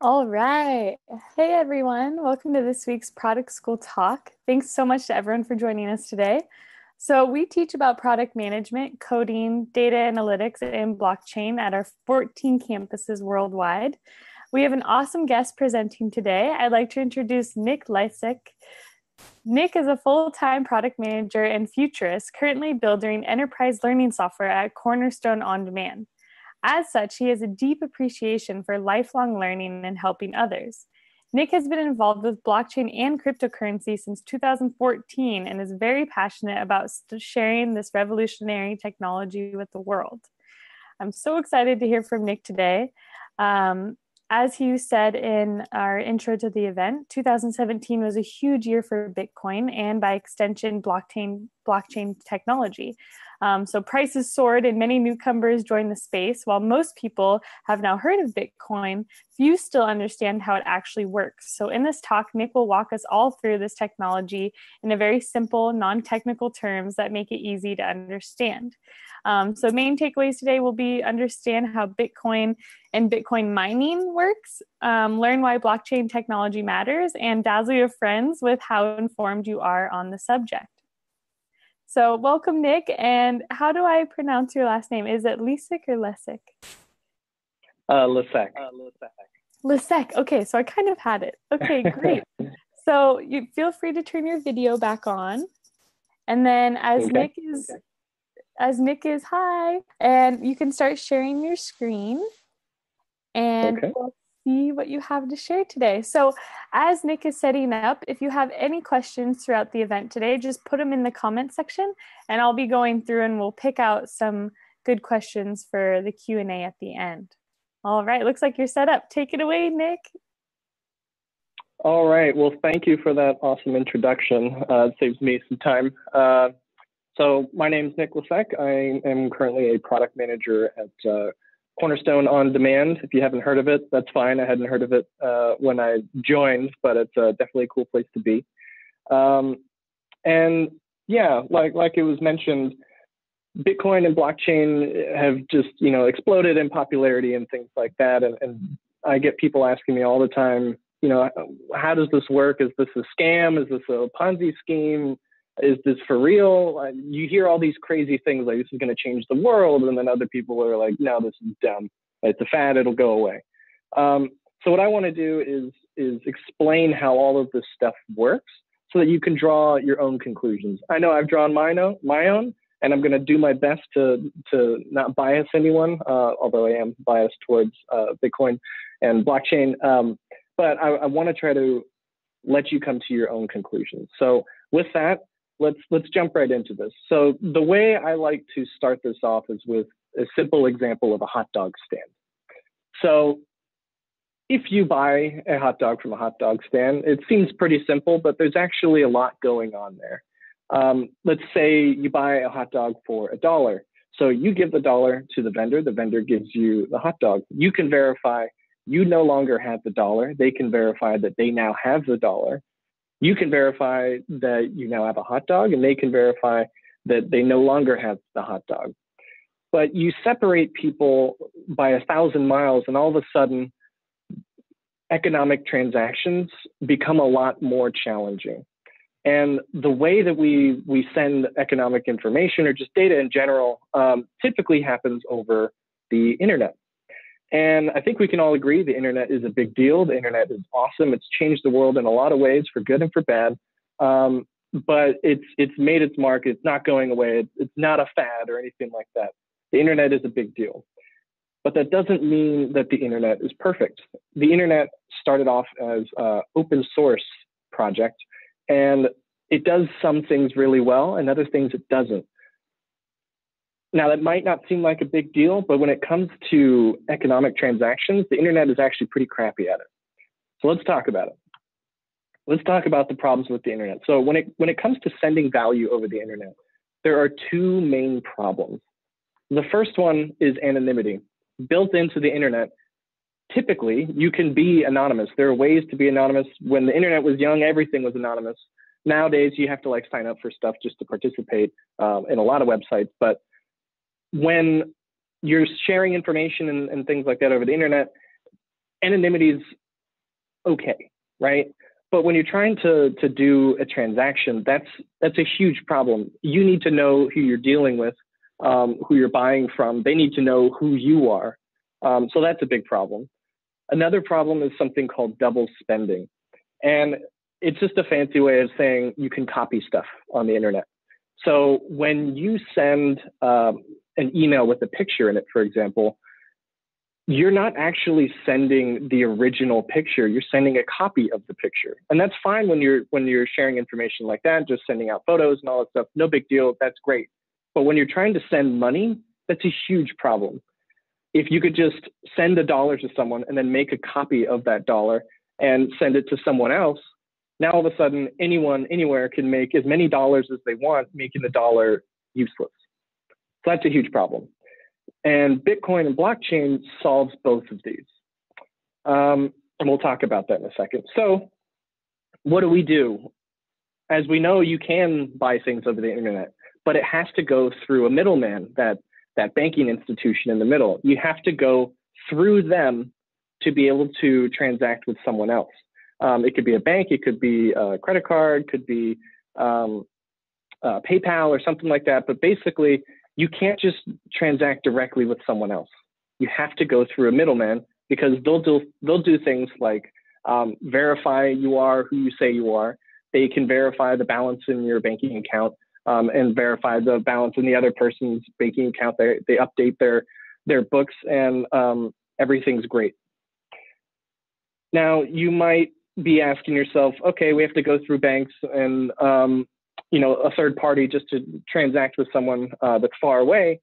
All right. Hey, everyone. Welcome to this week's Product School Talk. Thanks so much to everyone for joining us today. So, we teach about product management, coding, data analytics, and blockchain at our 14 campuses worldwide. We have an awesome guest presenting today. I'd like to introduce Nick Lesec. Nick is a full-time product manager and futurist, currently building enterprise learning software at Cornerstone OnDemand. As such, he has a deep appreciation for lifelong learning and helping others. Nick has been involved with blockchain and cryptocurrency since 2014 and is very passionate about sharing this revolutionary technology with the world. I'm so excited to hear from Nick today. As he said in our intro to the event, 2017 was a huge year for Bitcoin and by extension, blockchain technology. So prices soared and many newcomers joined the space. While most people have now heard of Bitcoin, few still understand how it actually works. So in this talk, Nick will walk us all through this technology in a very simple, non-technical terms that make it easy to understand. So main takeaways today will be understand how Bitcoin and Bitcoin mining works, learn why blockchain technology matters, and dazzle your friends with how informed you are on the subject. So welcome, Nick. And how do I pronounce your last name? Is it Lesec or Lesec? Lesec. Lesec. Okay, so I kind of had it. Okay, great. So you feel free to turn your video back on. And then as Nick is hi, and you can start sharing your screen and we'll see what you have to share today. So as Nick is setting up, if you have any questions throughout the event today, just put them in the comment section and I'll be going through and we'll pick out some good questions for the Q&A at the end. All right, looks like you're set up. Take it away, Nick. All right, well, thank you for that awesome introduction. It saves me some time. So my name is Nick Lesec. I am currently a product manager at Cornerstone OnDemand. If you haven't heard of it, that's fine. I hadn't heard of it when I joined, but it's definitely a cool place to be. And yeah, like it was mentioned, Bitcoin and blockchain have just, exploded in popularity and things like that. And I get people asking me all the time, how does this work? Is this a scam? Is this a Ponzi scheme? Is this for real? You hear all these crazy things like this is going to change the world. And then other people are like, no, this is dumb. It's a fad. It'll go away. So what I want to do is explain how all of this stuff works so that you can draw your own conclusions. I know I've drawn my own, and I'm going to do my best to not bias anyone, although I am biased towards Bitcoin and blockchain. But I want to try to let you come to your own conclusions. So with that, let's jump right into this. So the way I like to start this off is with a simple example of a hot dog stand. So if you buy a hot dog from a hot dog stand, it seems pretty simple, but there's actually a lot going on there. Let's say you buy a hot dog for $1. So you give the dollar to the vendor gives you the hot dog. You can verify you no longer have the dollar. They can verify that they now have the dollar. You can verify that you now have a hot dog, and they can verify that they no longer have the hot dog. But you separate people by 1,000 miles, and all of a sudden, economic transactions become a lot more challenging. And the way that we send economic information or just data in general typically happens over the internet. And I think we can all agree the internet is a big deal. The internet is awesome. It's changed the world in a lot of ways, for good and for bad. But it's made its mark. It's not going away. It's not a fad or anything like that. The internet is a big deal. But that doesn't mean that the internet is perfect. The internet started off as an open source project, and it does some things really well and other things it doesn't. Now, that might not seem like a big deal, but when it comes to economic transactions, the internet is actually pretty crappy at it. So let's talk about it. Let's talk about the problems with the internet. So when it comes to sending value over the internet, there are two main problems. The first one is anonymity. Built into the internet, typically, you can be anonymous. There are ways to be anonymous. When the internet was young, everything was anonymous. Nowadays, you have to sign up for stuff just to participate in a lot of websites. But when you're sharing information and things like that over the internet, anonymity is okay, right? But when you're trying to do a transaction, that's a huge problem. You need to know who you're dealing with, who you're buying from. They need to know who you are. So that's a big problem. Another problem is something called double spending. And it's just a fancy way of saying you can copy stuff on the internet. So when you send an email with a picture in it, for example, you're not actually sending the original picture. You're sending a copy of the picture. And that's fine when you're sharing information like that, just sending out photos and all that stuff. No big deal. That's great. But when you're trying to send money, that's a huge problem. If you could just send $1 to someone and then make a copy of that dollar and send it to someone else, now all of a sudden anyone anywhere can make as many dollars as they want, making the dollar useless. So that's a huge problem. And Bitcoin and blockchain solves both of these. And we'll talk about that in a second. So what do we do? As we know, you can buy things over the internet, but it has to go through a middleman, that banking institution in the middle. You have to go through them to be able to transact with someone else. It could be a bank, it could be a credit card, could be PayPal or something like that. But basically, you can't just transact directly with someone else. You have to go through a middleman, because they'll do things like verify you are who you say you are. They can verify the balance in your banking account and verify the balance in the other person's banking account. They update their books, and everything's great. Now, you might be asking yourself, okay, we have to go through banks and a third party just to transact with someone that's far away.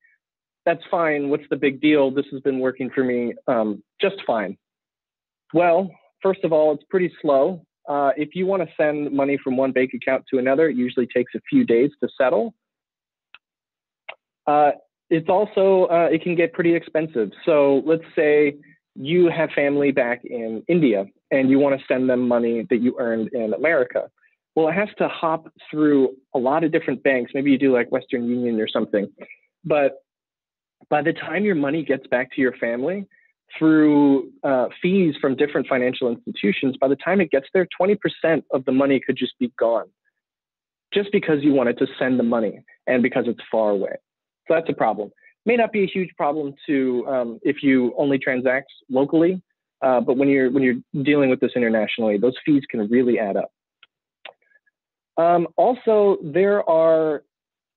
That's fine. What's the big deal? This has been working for me just fine. Well, first of all, it's pretty slow. If you want to send money from one bank account to another, it usually takes a few days to settle. It's also, it can get pretty expensive. So let's say you have family back in India and you want to send them money that you earned in America. Well, it has to hop through a lot of different banks. Maybe you do like Western Union or something. But by the time your money gets back to your family, through fees from different financial institutions, by the time it gets there, 20% of the money could just be gone, just because you wanted to send the money and because it's far away. So that's a problem. May not be a huge problem if you only transact locally, but when you're dealing with this internationally, those fees can really add up. Also, there are,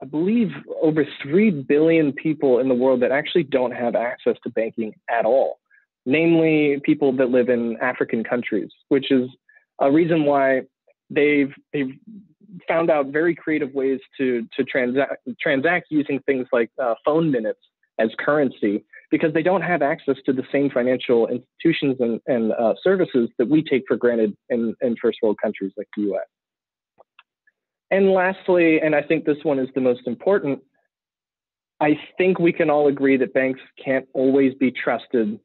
I believe, over 3 billion people in the world that actually don't have access to banking at all, namely people that live in African countries, which is a reason why they've found out very creative ways to transact using things like phone minutes as currency, because they don't have access to the same financial institutions and services that we take for granted in first world countries like the US. And lastly, and I think this one is the most important, I think we can all agree that banks can't always be trusted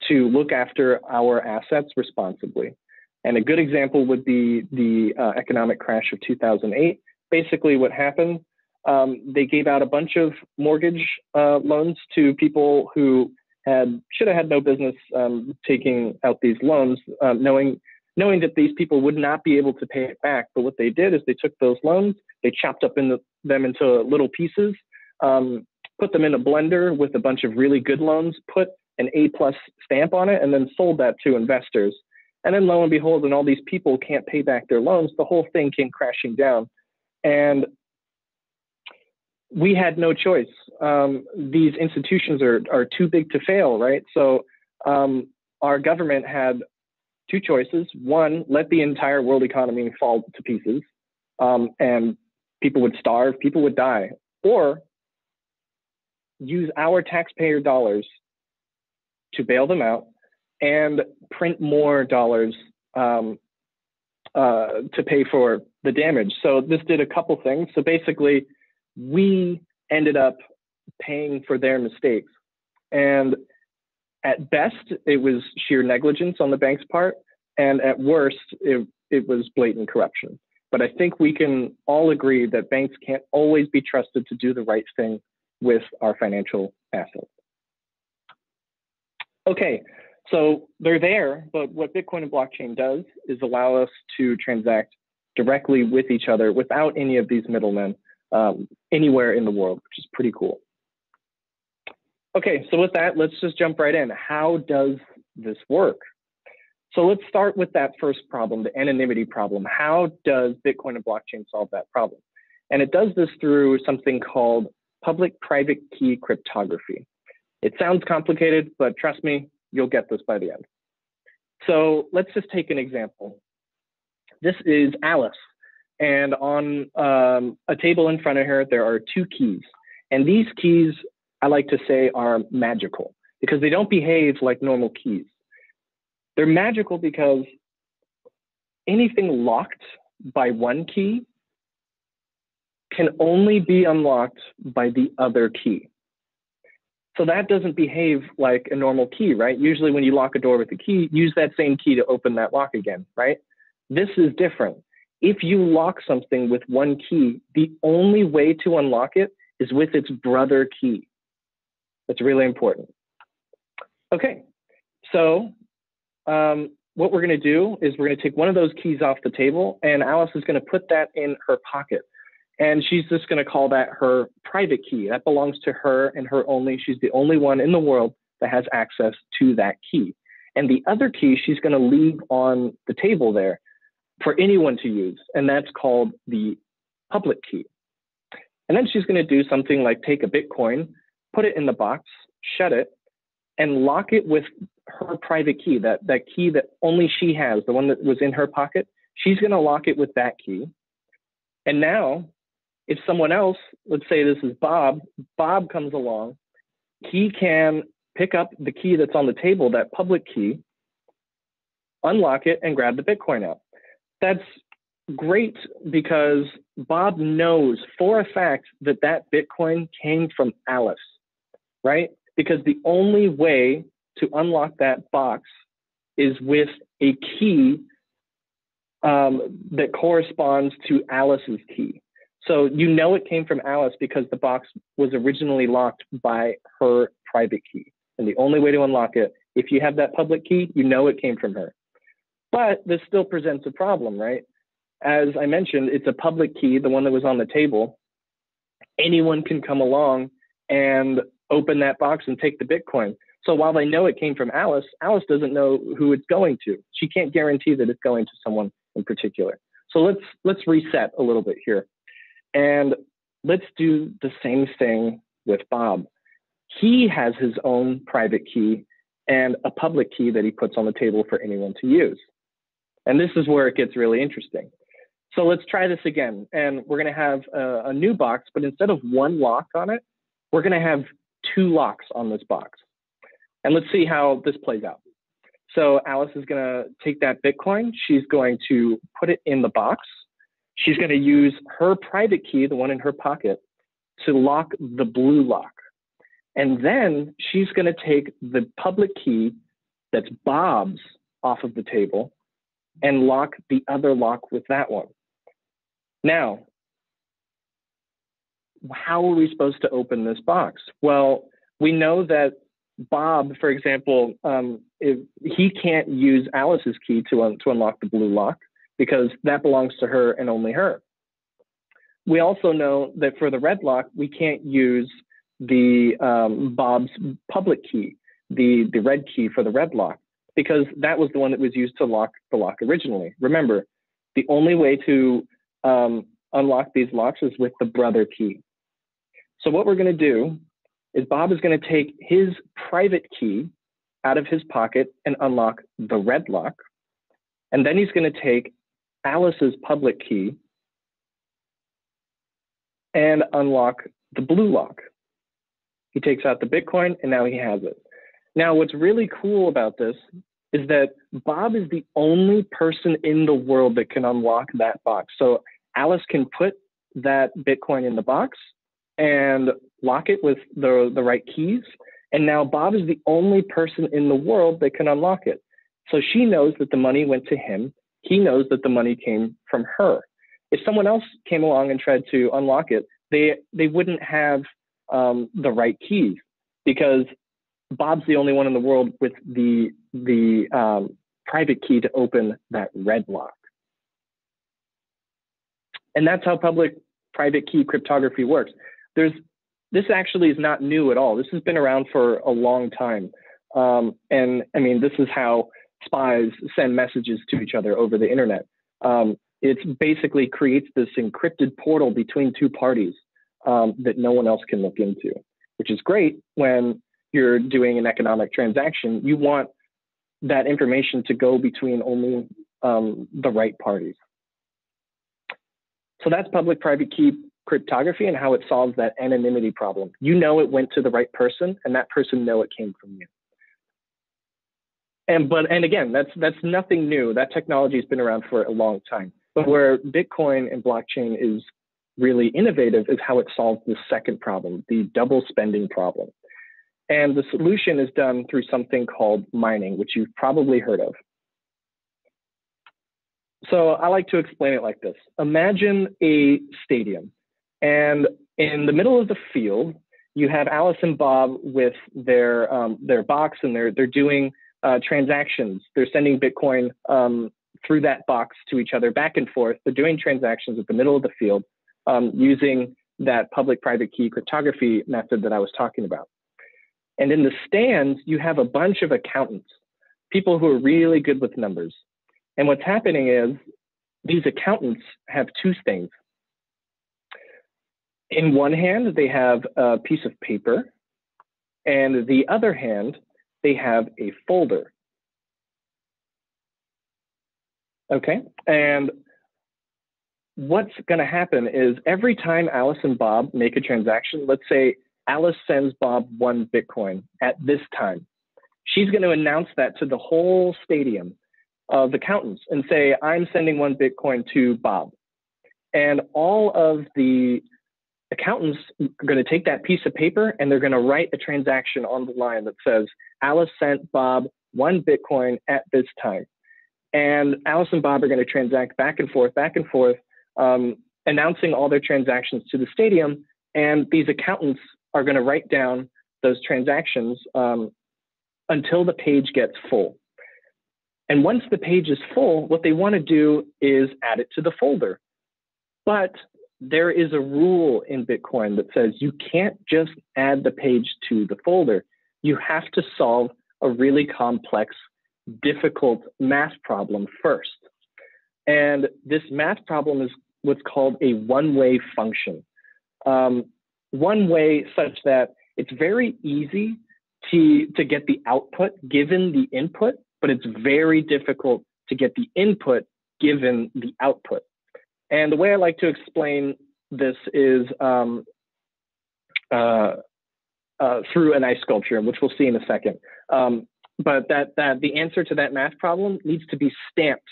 to look after our assets responsibly. And a good example would be the economic crash of 2008. Basically what happened, they gave out a bunch of mortgage loans to people who should have had no business taking out these loans, knowing that these people would not be able to pay it back. But what they did is they took those loans, they chopped up them into little pieces, put them in a blender with a bunch of really good loans, put an A+ stamp on it, and then sold that to investors. And then lo and behold, when all these people can't pay back their loans, the whole thing came crashing down. And we had no choice. These institutions are too big to fail, right? So our government had two choices. One, let the entire world economy fall to pieces, and people would starve, people would die. Or use our taxpayer dollars to bail them out and print more dollars to pay for the damage. So this did a couple things. So basically, we ended up paying for their mistakes. And at best, it was sheer negligence on the bank's part. And at worst, it was blatant corruption. But I think we can all agree that banks can't always be trusted to do the right thing with our financial assets. Okay, So they're there, but what Bitcoin and blockchain does is allow us to transact directly with each other without any of these middlemen anywhere in the world, which is pretty cool. Okay, so with that, let's just jump right in. How does this work? So let's start with that first problem, the anonymity problem. How does Bitcoin and blockchain solve that problem? And it does this through something called public-private key cryptography. It sounds complicated, but trust me, you'll get this by the end. So let's just take an example. This is Alice, and on a table in front of her, there are two keys. And these keys, I like to say, are magical because they don't behave like normal keys. They're magical because anything locked by one key can only be unlocked by the other key. So that doesn't behave like a normal key, right? Usually when you lock a door with a key, use that same key to open that lock again, right? This is different. If you lock something with one key, the only way to unlock it is with its brother key. That's really important. Okay, so what we're going to do is we're going to take one of those keys off the table, and Alice is going to put that in her pocket. And she's just going to call that her private key. That belongs to her and her only. She's the only one in the world that has access to that key. And the other key she's going to leave on the table there for anyone to use. And that's called the public key. And then she's going to do something like take a Bitcoin, put it in the box, shut it, and lock it with her private key, that key that only she has, the one that was in her pocket. She's going to lock it with that key. And now, if someone else, let's say this is Bob comes along, he can pick up the key that's on the table, that public key, unlock it, and grab the Bitcoin out. That's great because Bob knows for a fact that that Bitcoin came from Alice, right? Because the only way to unlock that box is with a key that corresponds to Alice's key. So you know it came from Alice because the box was originally locked by her private key. And the only way to unlock it, if you have that public key, you know it came from her. But this still presents a problem, right? As I mentioned, it's a public key, the one that was on the table. Anyone can come along and open that box and take the Bitcoin. So while they know it came from Alice, Alice doesn't know who it's going to. She can't guarantee that it's going to someone in particular. So let's reset a little bit here. And let's do the same thing with Bob. He has his own private key and a public key that he puts on the table for anyone to use. And this is where it gets really interesting. So let's try this again. And we're going to have a new box, but instead of one lock on it, we're going to have two locks on this box. And let's see how this plays out. So Alice is going to take that Bitcoin. She's going to put it in the box. She's going to use her private key, the one in her pocket, to lock the blue lock. And then she's going to take the public key that's Bob's off of the table and lock the other lock with that one. Now, how are we supposed to open this box? Well, we know that Bob, for example, if he can't use Alice's key to unlock the blue lock because that belongs to her and only her. We also know that for the red lock, we can't use the Bob's public key, the red key for the red lock, because that was the one that was used to lock the lock originally. Remember, the only way to unlock these locks is with the brother key. So what we're going to do is Bob is going to take his private key out of his pocket and unlock the red lock. And then he's going to take Alice's public key and unlock the blue lock. He takes out the Bitcoin and now he has it. Now, what's really cool about this is that Bob is the only person in the world that can unlock that box. So Alice can put that Bitcoin in the box and lock it with the right keys. And now Bob is the only person in the world that can unlock it. So she knows that the money went to him. He knows that the money came from her. If someone else came along and tried to unlock it, they wouldn't have the right keys, because Bob's the only one in the world with the private key to open that red lock. And that's how public private key cryptography works. This actually is not new at all. This has been around for a long time. And I mean, this is how spies send messages to each other over the internet. It basically creates this encrypted portal between two parties that no one else can look into, which is great when you're doing an economic transaction. You want that information to go between only the right parties. So that's public-private key cryptography and how it solves that anonymity problem. You know it went to the right person, and that person know it came from you. And again, that's nothing new. That technology has been around for a long time. But where Bitcoin and blockchain is really innovative is how it solves the second problem, the double spending problem. And the solution is done through something called mining, which you've probably heard of. So I like to explain it like this. Imagine a stadium, and in the middle of the field, you have Alice and Bob with their box, and they're doing transactions. They're sending Bitcoin through that box to each other back and forth. They're doing transactions at the middle of the field using that public-private key cryptography method that I was talking about. And in the stands, you have a bunch of accountants, people who are really good with numbers. And what's happening is these accountants have two things. In one hand, they have a piece of paper, and the other hand, they have a folder. Okay, and what's going to happen is every time Alice and Bob make a transaction, let's say Alice sends Bob 1 Bitcoin at this time. She's going to announce that to the whole stadium of accountants and say, I'm sending 1 Bitcoin to Bob. And all of the accountants are going to take that piece of paper and they're going to write a transaction on the line that says, Alice sent Bob 1 Bitcoin at this time. And Alice and Bob are going to transact back and forth, announcing all their transactions to the stadium. And these accountants are going to write down those transactions until the page gets full. And once the page is full, what they want to do is add it to the folder. But there is a rule in Bitcoin that says you can't just add the page to the folder. You have to solve a really complex, difficult math problem first. And this math problem is what's called a one-way function. One way such that it's very easy to get the output given the input, but it's very difficult to get the input given the output. And the way I like to explain this is through an ice sculpture, which we'll see in a second. But that the answer to that math problem needs to be stamped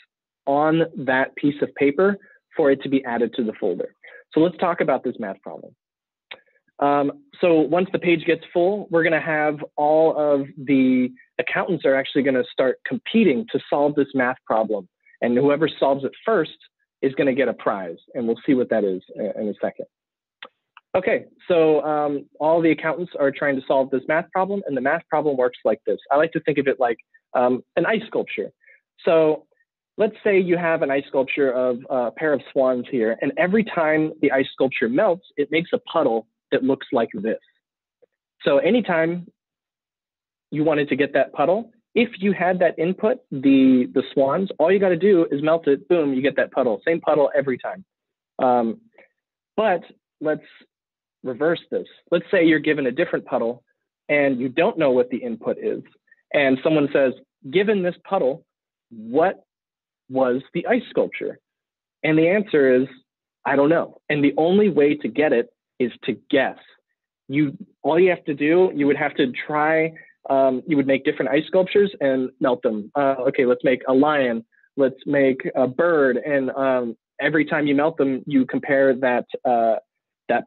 on that piece of paper for it to be added to the folder. So let's talk about this math problem. So once the page gets full, we're going to have all of the accountants are actually going to start competing to solve this math problem. And whoever solves it first is going to get a prize. And we'll see what that is in a second. Okay, so all the accountants are trying to solve this math problem, and the math problem works like this. I like to think of it like an ice sculpture. So let's say you have an ice sculpture of a pair of swans here, and every time the ice sculpture melts, it makes a puddle that looks like this. So anytime you wanted to get that puddle, if you had that input, the swans, all you got to do is melt it, boom, you get that puddle. Same puddle every time. But let's reverse this. Let's say you're given a different puddle and you don't know what the input is. And someone says, given this puddle, what was the ice sculpture? And the answer is, I don't know. And the only way to get it is to guess. All you have to do, you would have to try, you would make different ice sculptures and melt them. Okay, let's make a lion. Let's make a bird. And every time you melt them, you compare that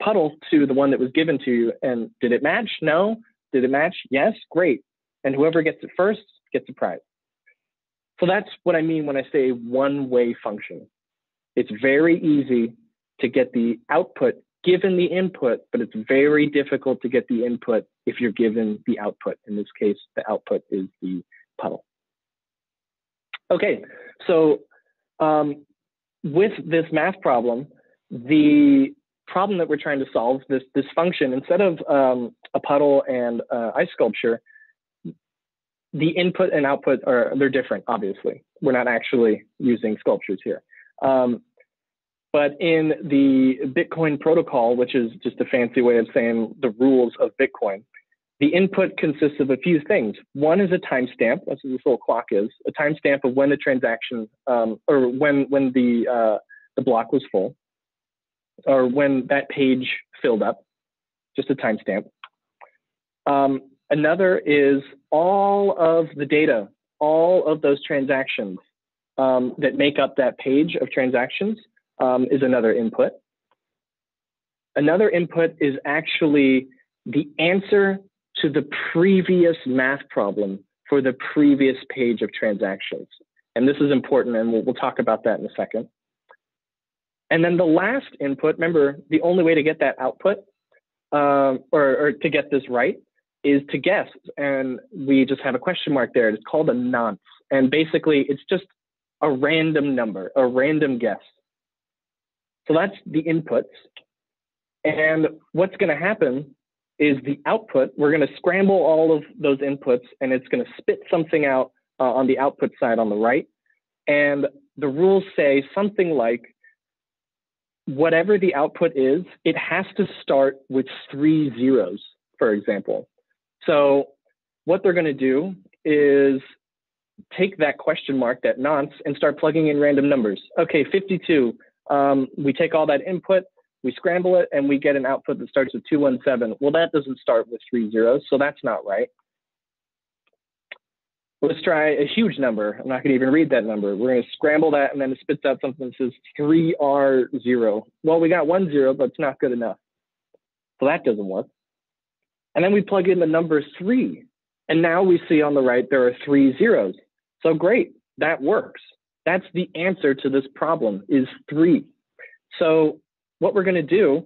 puddle to the one that was given to you. And did it match? No. Did it match? Yes. Great. And whoever gets it first gets a prize. So that's what I mean when I say one-way function. It's very easy to get the output given the input, but it's very difficult to get the input if you're given the output. In this case, the output is the puddle. Okay, so with this math problem, the problem that we're trying to solve, this function, instead of a puddle and ice sculpture, the input and output they're different, obviously. We're not actually using sculptures here. But in the Bitcoin protocol, which is just a fancy way of saying the rules of Bitcoin, the input consists of a few things. One is a timestamp, that's what this little clock is, a timestamp of when the transaction, or when the block was full, or when that page filled up, just a timestamp. Another is all of the data, all of those transactions that make up that page of transactions is another input. Another input is actually the answer to the previous math problem for the previous page of transactions. And this is important, and we'll talk about that in a second. And then the last input, remember, the only way to get that output or to get this right is to guess. And we just have a question mark there. It's called a nonce. And basically, it's just a random number, a random guess. So that's the inputs. And what's going to happen is the output, we're going to scramble all of those inputs, and it's going to spit something out on the output side on the right. And the rules say something like, whatever the output is, it has to start with 3 zeros, for example. So what they're going to do is take that question mark, that nonce, and start plugging in random numbers. Okay, 52. We take all that input, we scramble it, and we get an output that starts with 217. Well, that doesn't start with 3 zeros, so that's not right. Let's try a huge number. I'm not going to even read that number. We're going to scramble that, and then it spits out something that says 3R0. Well, we got 1 0, but it's not good enough. So that doesn't work. And then we plug in the number 3. And now we see on the right there are 3 zeros. So great, that works. That's the answer to this problem, is 3. So what we're going to do,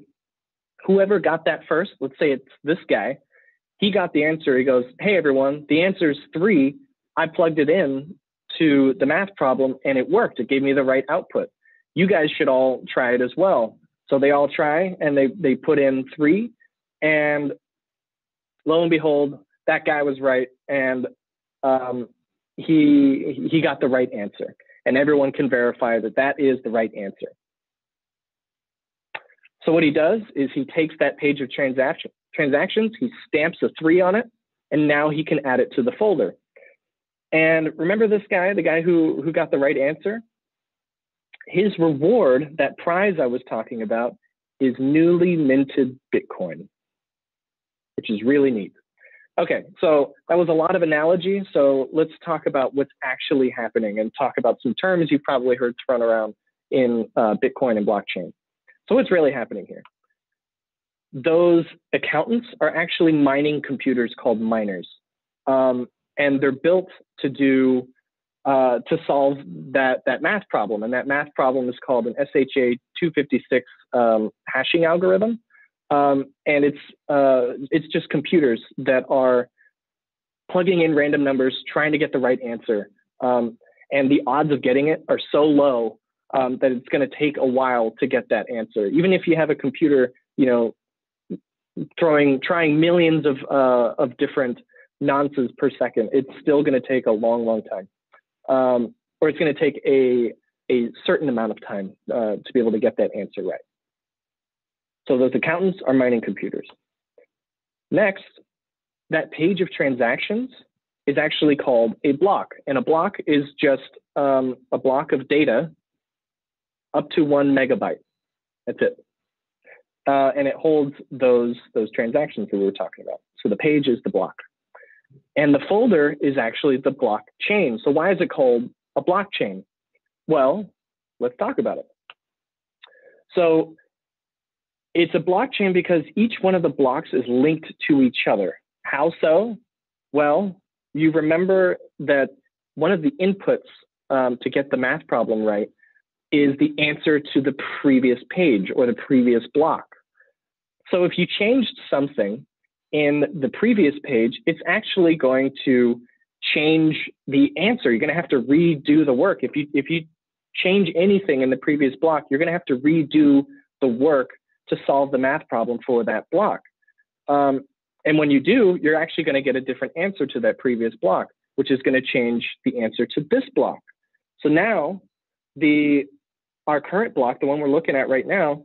whoever got that first, let's say it's this guy, he got the answer. He goes, hey, everyone, the answer is 3. I plugged it in to the math problem, and it worked. It gave me the right output. You guys should all try it as well. So they all try, and they put in 3, and lo and behold, that guy was right, and he got the right answer. And everyone can verify that that is the right answer. So what he does is he takes that page of transactions, he stamps a 3 on it, and now he can add it to the folder. And remember this guy, the guy who got the right answer? His reward, that prize I was talking about, is newly minted Bitcoin, which is really neat. Okay, so that was a lot of analogy. So let's talk about what's actually happening and talk about some terms you've probably heard thrown around in Bitcoin and blockchain. So what's really happening here? Those accountants are actually mining computers called miners. And they're built to do, to solve that math problem. And that math problem is called an SHA-256 hashing algorithm. And it's just computers that are plugging in random numbers, trying to get the right answer. And the odds of getting it are so low that it's going to take a while to get that answer. Even if you have a computer, trying millions of different nonces per second, it's still going to take a long, long time. Or it's going to take a certain amount of time to be able to get that answer right. So those accountants are mining computers. Next, that page of transactions is actually called a block. And a block is just a block of data up to 1 megabyte. That's it. And it holds those transactions that we were talking about. So the page is the block. And the folder is actually the blockchain. So why is it called a blockchain? Well, let's talk about it. So it's a blockchain because each one of the blocks is linked to each other. How so? Well, you remember that one of the inputs to get the math problem right is the answer to the previous page or the previous block. So if you changed something in the previous page, it's actually going to change the answer. You're going to have to redo the work. If you change anything in the previous block, you're going to have to redo the work to solve the math problem for that block. And when you do, you're actually going to get a different answer to that previous block, which is going to change the answer to this block. So now our current block, the one we're looking at right now,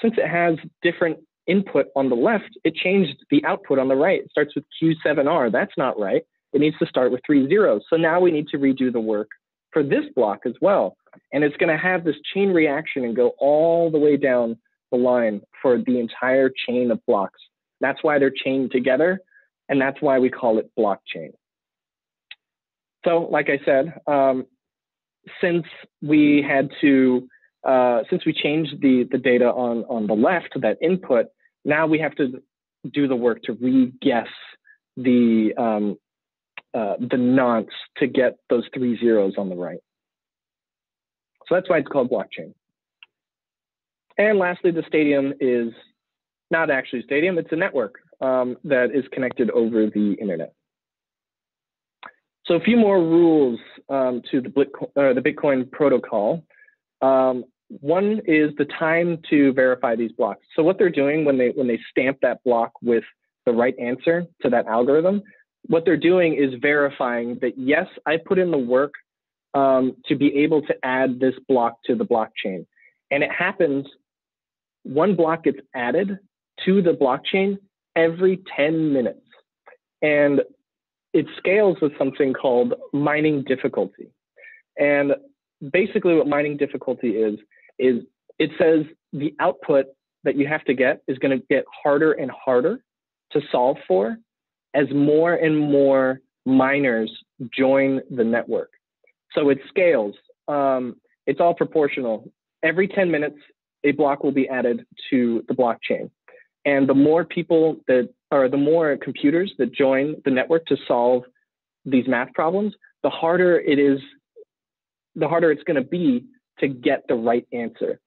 since it has different input on the left, it changed the output on the right. It starts with Q7R. That's not right. It needs to start with 3 zeros. So now we need to redo the work for this block as well. And it's going to have this chain reaction and go all the way down the line for the entire chain of blocks. That's why they're chained together, and that's why we call it blockchain. So like I said, since we changed the data on the left, that input, now we have to do the work to re-guess the nonce to get those 3 zeros on the right. So that's why it's called blockchain. And lastly, the stadium is not actually a stadium, it's a network that is connected over the internet. So a few more rules to the Bitcoin protocol. One is the time to verify these blocks. So what they're doing when they stamp that block with the right answer to that algorithm, what they're doing is verifying that, yes, I put in the work to be able to add this block to the blockchain. And it happens, one block gets added to the blockchain every 10 minutes. And it scales with something called mining difficulty. And basically what mining difficulty is it says the output that you have to get is going to get harder and harder to solve for as more and more miners join the network. So it scales. It's all proportional. Every 10 minutes, a block will be added to the blockchain. And the more people the more computers that join the network to solve these math problems, the harder it's going to be to get the right answer,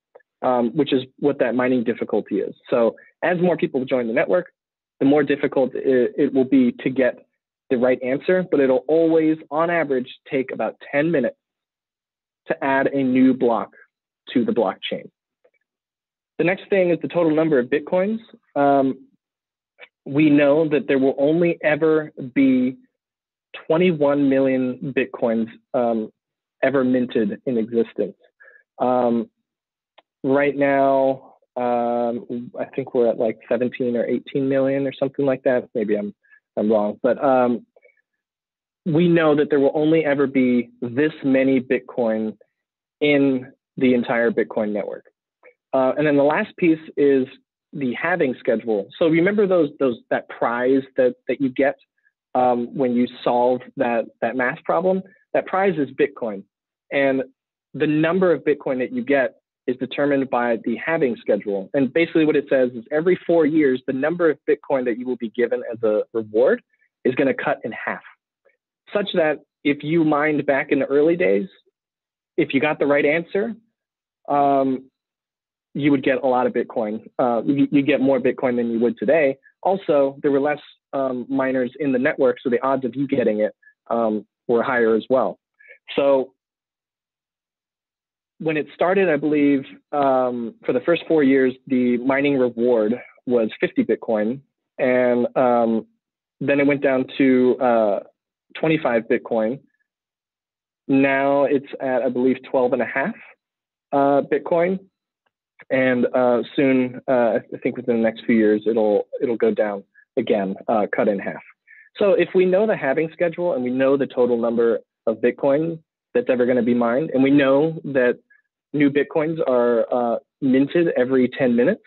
which is what that mining difficulty is. So as more people join the network, the more difficult it will be to get the right answer, but it'll always, on average, take about 10 minutes to add a new block to the blockchain. The next thing is the total number of Bitcoins. We know that there will only ever be 21 million Bitcoins ever minted in existence. Right now, I think we're at like 17 or 18 million or something like that. Maybe I'm wrong, but we know that there will only ever be this many Bitcoin in the entire Bitcoin network. And then the last piece is the halving schedule. So remember that prize that you get when you solve that math problem? That prize is Bitcoin. And the number of Bitcoin that you get is determined by the halving schedule. And basically what it says is every 4 years, the number of Bitcoin that you will be given as a reward is going to cut in half. Such that if you mined back in the early days, if you got the right answer, you would get a lot of Bitcoin. You get more Bitcoin than you would today. Also, there were less miners in the network, so the odds of you getting it were higher as well. So when it started, I believe, for the first 4 years, the mining reward was 50 Bitcoin. And then it went down to 25 Bitcoin. Now it's at, I believe, 12.5 Bitcoin. And soon, I think within the next few years, it'll go down again, cut in half. So if we know the halving schedule and we know the total number of Bitcoin that's ever going to be mined, and we know that new Bitcoins are minted every 10 minutes,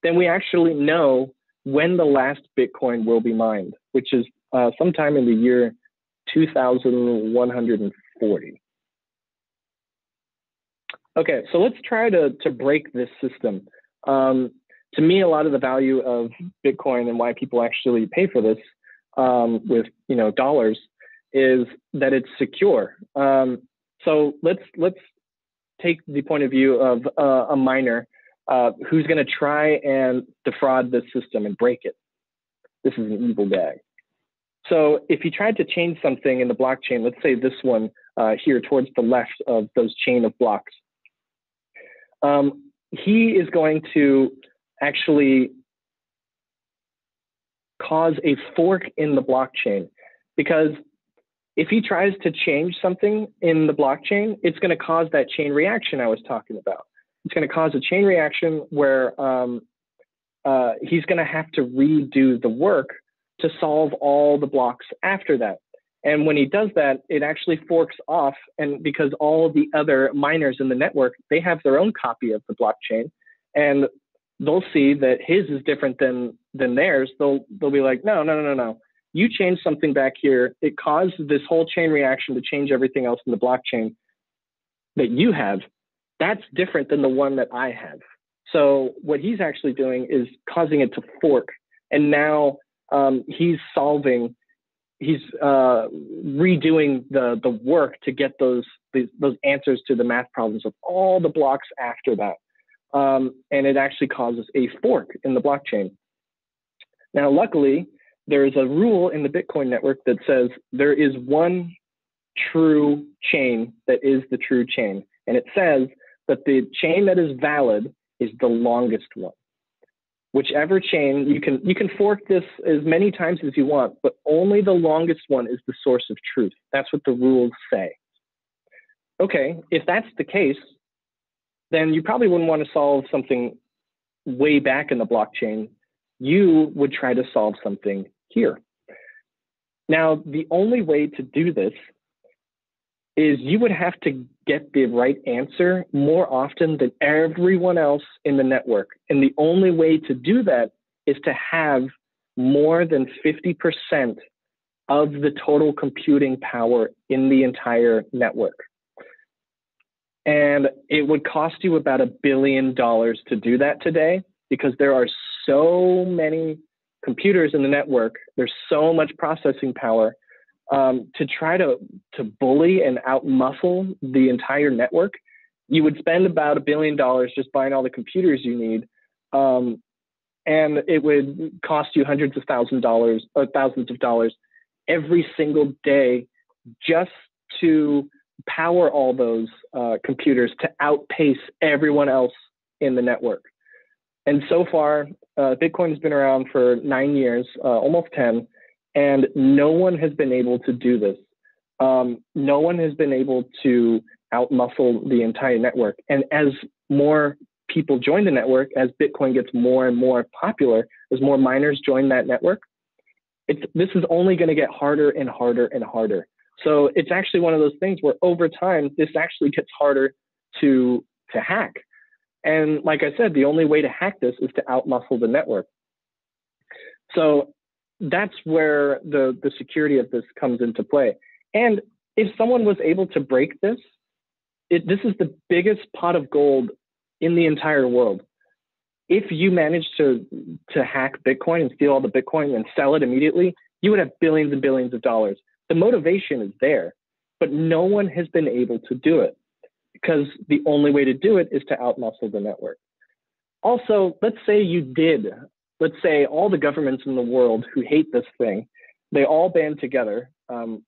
then we actually know when the last Bitcoin will be mined, which is sometime in the year 2140. Okay, so let's try to break this system. To me, a lot of the value of Bitcoin and why people actually pay for this with dollars is that it's secure. So let's take the point of view of a miner who's going to try and defraud this system and break it. This is an evil guy. So if you tried to change something in the blockchain, let's say this one here towards the left of those chain of blocks, he is going to actually cause a fork in the blockchain, because if he tries to change something in the blockchain, it's going to cause that chain reaction I was talking about. It's going to cause a chain reaction where he's going to have to redo the work to solve all the blocks after that. And when he does that, it actually forks off. And because all the other miners in the network, they have their own copy of the blockchain, and they'll see that his is different than theirs. They'll be like, no. You changed something back here. It caused this whole chain reaction to change everything else in the blockchain that you have. That's different than the one that I have. So what he's actually doing is causing it to fork. And now he's redoing the work to get those answers to the math problems of all the blocks after that. And it actually causes a fork in the blockchain. Now, luckily, there is a rule in the Bitcoin network that says there is one true chain that is the true chain. And it says that the chain that is valid is the longest one. Whichever chain, you can fork this as many times as you want, but only the longest one is the source of truth. That's what the rules say. Okay, if that's the case, then you probably wouldn't want to solve something way back in the blockchain. You would try to solve something here. Now, the only way to do this is you would have to get the right answer more often than everyone else in the network. And the only way to do that is to have more than 50% of the total computing power in the entire network. And it would cost you about $1 billion to do that today, because there are so many computers in the network. There's so much processing power to try to bully and outmuscle the entire network. You would spend about $1 billion just buying all the computers you need. And it would cost you hundreds of thousands of dollars every single day just to power all those computers to outpace everyone else in the network. And so far, Bitcoin has been around for 9 years, almost 10, and no one has been able to do this. No one has been able to outmuscle the entire network. And as more people join the network, as Bitcoin gets more and more popular, as more miners join that network, this is only going to get harder and harder and harder. So it's actually one of those things where over time, this actually gets harder to hack. And like I said, the only way to hack this is to outmuscle the network. So that's where the security of this comes into play. And if someone was able to break this, this is the biggest pot of gold in the entire world. If you manage to hack Bitcoin and steal all the Bitcoin and sell it immediately, you would have billions and billions of dollars. The motivation is there, but no one has been able to do it, because the only way to do it is to outmuscle the network. Also, let's say you did. Let's say all the governments in the world who hate this thing, they all band together,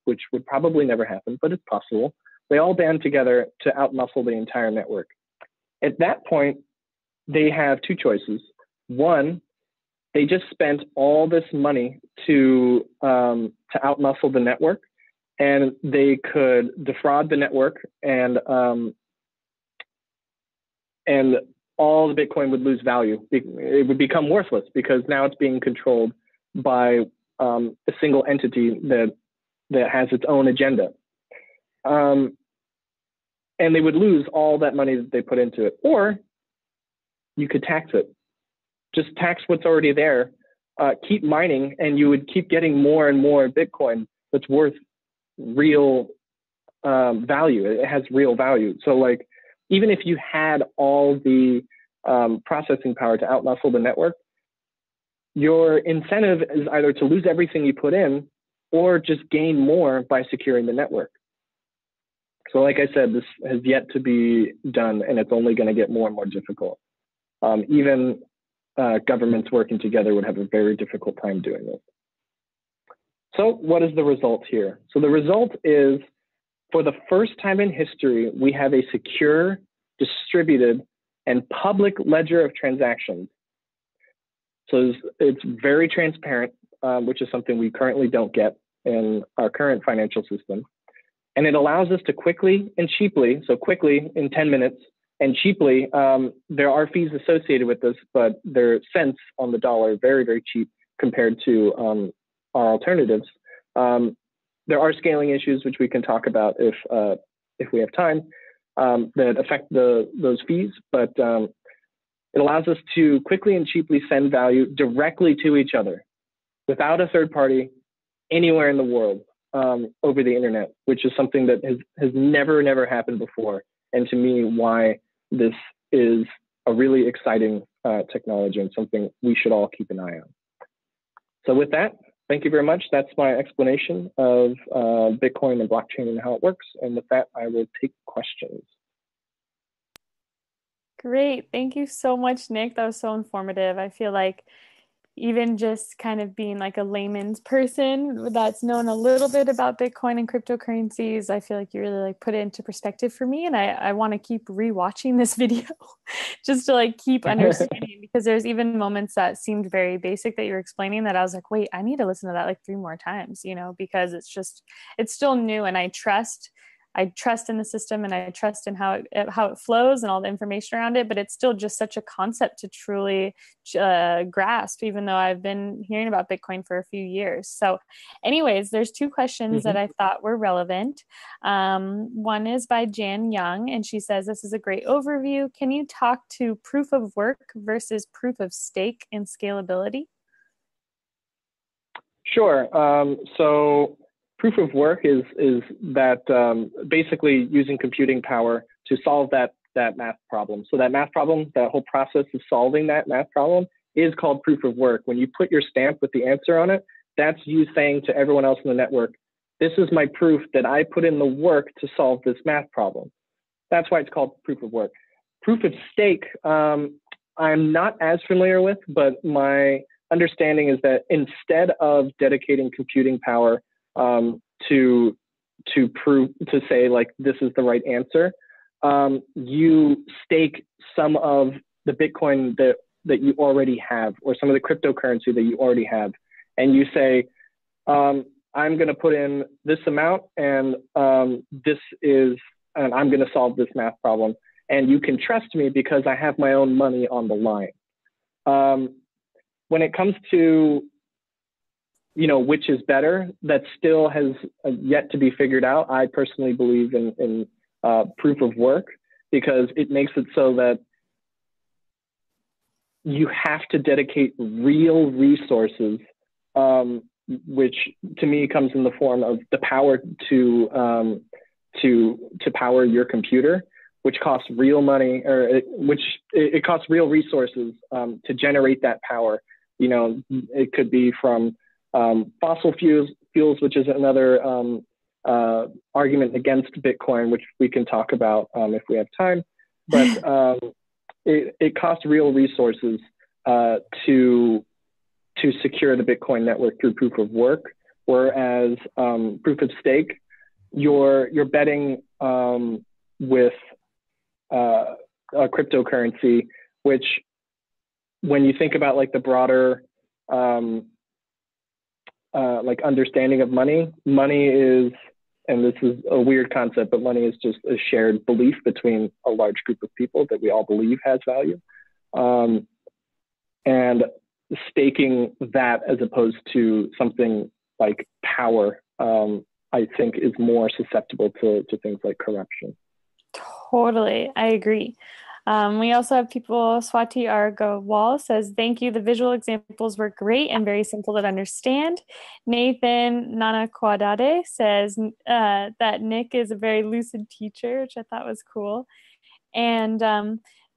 which would probably never happen, but it's possible. They all band together to outmuscle the entire network. At that point, they have two choices. One, they just spent all this money to outmuscle the network, and they could defraud the network, and all the Bitcoin would lose value. It would become worthless because now it's being controlled by a single entity that has its own agenda. And they would lose all that money that they put into it. Or you could tax it. Just tax what's already there. Keep mining, and you would keep getting more and more Bitcoin that's worth real value. It has real value. So like, even if you had all the processing power to outmuscle the network, your incentive is either to lose everything you put in or just gain more by securing the network. So like I said, this has yet to be done, and it's only going to get more and more difficult. Even governments working together would have a very difficult time doing this. So what is the result here? So the result is, for the first time in history, we have a secure, distributed, and public ledger of transactions. So it's very transparent, which is something we currently don't get in our current financial system. And it allows us to quickly and cheaply, so quickly in 10 minutes, and cheaply, there are fees associated with this, but they're cents on the dollar, very, very cheap compared to our alternatives. There are scaling issues, which we can talk about if we have time, that affect those fees, but it allows us to quickly and cheaply send value directly to each other without a third party anywhere in the world over the internet, which is something that has never happened before. And to me, why this is a really exciting technology and something we should all keep an eye on. So with that, thank you very much. That's my explanation of Bitcoin and blockchain and how it works. And with that, I will take questions. Great. Thank you so much, Nick. That was so informative. I feel like even just kind of being like a layman's person that's known a little bit about Bitcoin and cryptocurrencies, I feel like you really like put it into perspective for me. And I want to keep rewatching this video just to like keep understanding, because there's even moments that seemed very basic that you're explaining that I was like, wait, I need to listen to that like 3 more times, because it's still new, and I trust in the system, and I trust in how it flows and all the information around it, but it's still just such a concept to truly grasp, even though I've been hearing about Bitcoin for a few years. So anyways, there's 2 questions that I thought were relevant. One is by Jan Young, and she says, this is a great overview. Can you talk to proof of work versus proof of stake and scalability? Sure. So proof of work is that basically using computing power to solve that math problem. So that math problem, that whole process of solving that math problem is called proof of work. When you put your stamp with the answer on it, that's you saying to everyone else in the network, this is my proof that I put in the work to solve this math problem. That's why it's called proof of work. Proof of stake, I'm not as familiar with, but my understanding is that instead of dedicating computing power to say like this is the right answer, you stake some of the Bitcoin that you already have, or some of the cryptocurrency that you already have, and you say, I'm going to put in this amount, and I'm going to solve this math problem, and you can trust me because I have my own money on the line. When it comes to which is better, that still has yet to be figured out. I personally believe in proof of work, because it makes it so that you have to dedicate real resources, which to me comes in the form of the power to power your computer, which costs real money, or it costs real resources to generate that power. It could be from fossil fuels, which is another argument against Bitcoin, which we can talk about if we have time. But it costs real resources to secure the Bitcoin network through proof of work, whereas proof of stake, you're betting with a cryptocurrency, which, when you think about like the broader like understanding of money is, and this is a weird concept, but money is just a shared belief between a large group of people that we all believe has value. And staking that as opposed to something like power, I think is more susceptible to things like corruption. Totally. I agree. We also have people, Swati Argawal says, thank you. The visual examples were great and very simple to understand. Nathan Nanaquadade says that Nick is a very lucid teacher, which I thought was cool. And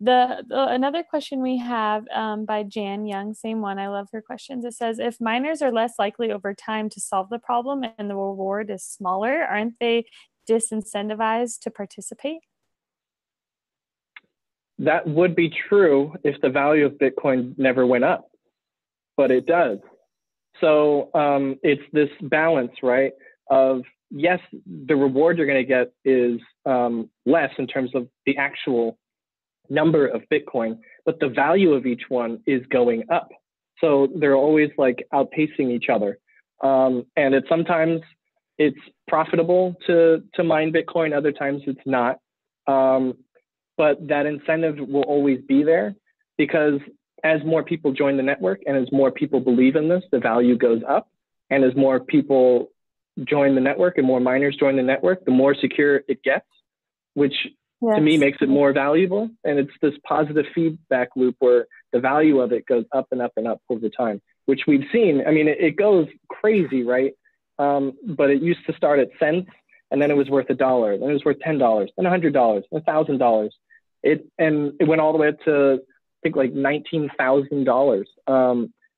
another question we have by Jan Young, same one. I love her questions. It says, if miners are less likely over time to solve the problem and the reward is smaller, aren't they disincentivized to participate? that would be true if the value of Bitcoin never went up, but it does. So it's this balance, right? Of yes, the reward you're going to get is less in terms of the actual number of Bitcoin, but the value of each one is going up. So they're always like outpacing each other. And sometimes it's profitable to mine Bitcoin. Other times it's not. But that incentive will always be there because as more people join the network and as more people believe in this, the value goes up. And as more people join the network and more miners join the network, the more secure it gets, which to me makes it more valuable. And it's this positive feedback loop where the value of it goes up and up and up over time, which we've seen. I mean, it goes crazy, right? But it used to start at cents, and then it was worth $1, then it was worth $10, then $100, $1,000. It went all the way up to, I think, like $19,000.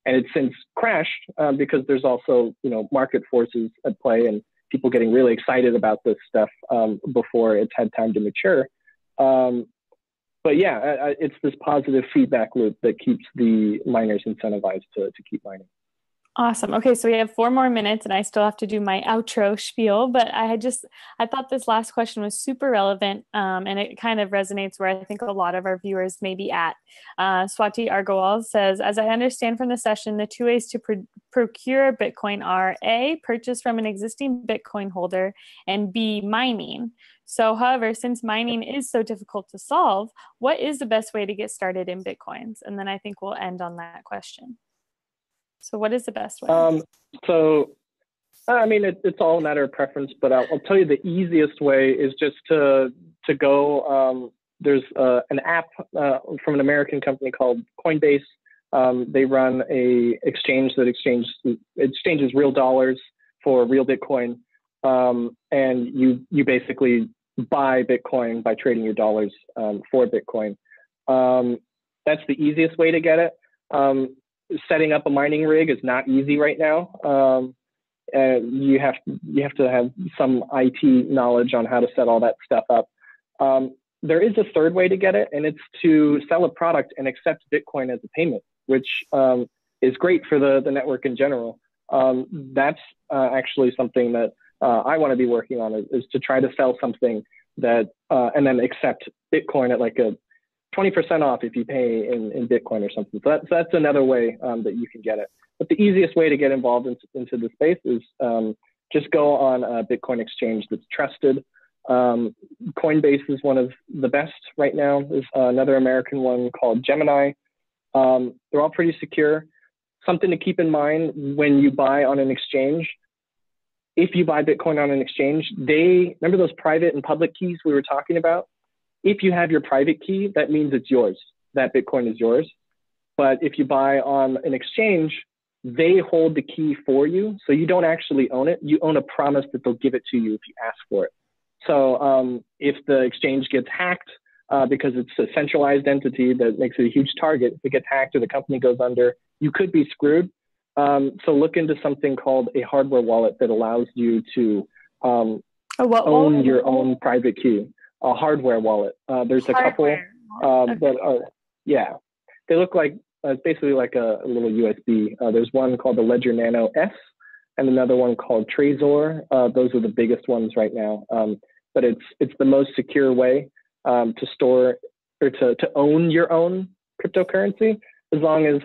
And it's since crashed because there's also, market forces at play and people getting really excited about this stuff before it's had time to mature. But yeah, it's this positive feedback loop that keeps the miners incentivized to keep mining. Awesome. Okay, so we have 4 more minutes and I still have to do my outro spiel, but I thought this last question was super relevant and it kind of resonates where I think a lot of our viewers may be at. Swati Argowal says, as I understand from the session, the 2 ways to procure Bitcoin are A, purchase from an existing Bitcoin holder, and B, mining. So, however, since mining is so difficult to solve, what is the best way to get started in Bitcoins? And then I think we'll end on that question. So what is the best way? It's all a matter of preference, but I'll tell you the easiest way is just to go. There's an app from an American company called Coinbase. They run a exchange that exchanges real dollars for real Bitcoin, and you basically buy Bitcoin by trading your dollars for Bitcoin. That's the easiest way to get it. Setting up a mining rig is not easy right now. You have to have some IT knowledge on how to set all that stuff up. There is a third way to get it, and it's to sell a product and accept Bitcoin as a payment, which is great for the network in general. That's actually something that I want to be working on is to try to sell something that and then accept Bitcoin at like a 20% off if you pay in Bitcoin or something. So that's another way that you can get it. But the easiest way to get involved into the space is just go on a Bitcoin exchange that's trusted. Coinbase is one of the best right now. There's another American one called Gemini. They're all pretty secure. Something to keep in mind when you buy on an exchange, if you buy Bitcoin on an exchange, remember those private and public keys we were talking about? If you have your private key, that means it's yours. That Bitcoin is yours. But if you buy on an exchange, they hold the key for you. So you don't actually own it. You own a promise that they'll give it to you if you ask for it. So if the exchange gets hacked, because it's a centralized entity that makes it a huge target, if it gets hacked or the company goes under, you could be screwed. So look into something called a hardware wallet that allows you to own your own private key. A hardware wallet. There's a couple that are, they look like, it's basically like a little USB. There's one called the Ledger Nano S and another one called Trezor. Those are the biggest ones right now. But it's the most secure way to store or to own your own cryptocurrency as long as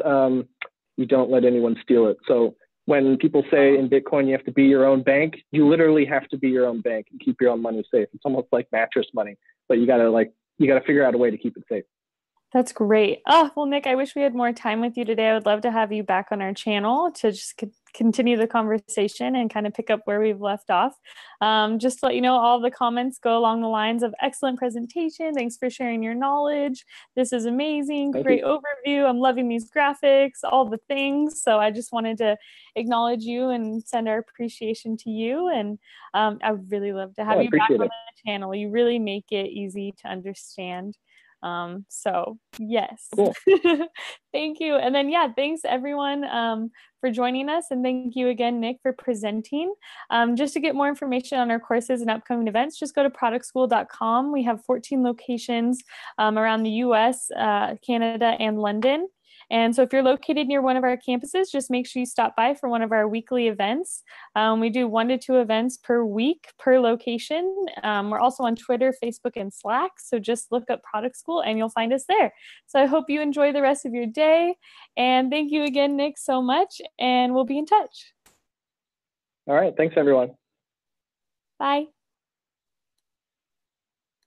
you don't let anyone steal it. So when people say in Bitcoin, you have to be your own bank, you literally have to be your own bank and keep your own money safe. It's almost like mattress money, but you gotta figure out a way to keep it safe. That's great. Oh, well, Nick, I wish we had more time with you today. I would love to have you back on our channel to just continue the conversation and kind of pick up where we've left off. Just to let you know, all the comments go along the lines of excellent presentation. Thanks for sharing your knowledge. This is amazing. Great overview. I'm loving these graphics, all the things. So I just wanted to acknowledge you and send our appreciation to you. And I would really love to have you back on the channel. You really make it easy to understand. So yes, Cool. thank you. And then, yeah, thanks everyone for joining us. And thank you again, Nick, for presenting. Just to get more information on our courses and upcoming events, just go to productschool.com. We have 14 locations around the US, Canada, and London. And so if you're located near one of our campuses, just make sure you stop by for one of our weekly events. We do 1 to 2 events per week per location. We're also on Twitter, Facebook, and Slack. So just look up Product School and you'll find us there. So I hope you enjoy the rest of your day. And thank you again, Nick, so much. And we'll be in touch. All right. Thanks, everyone. Bye.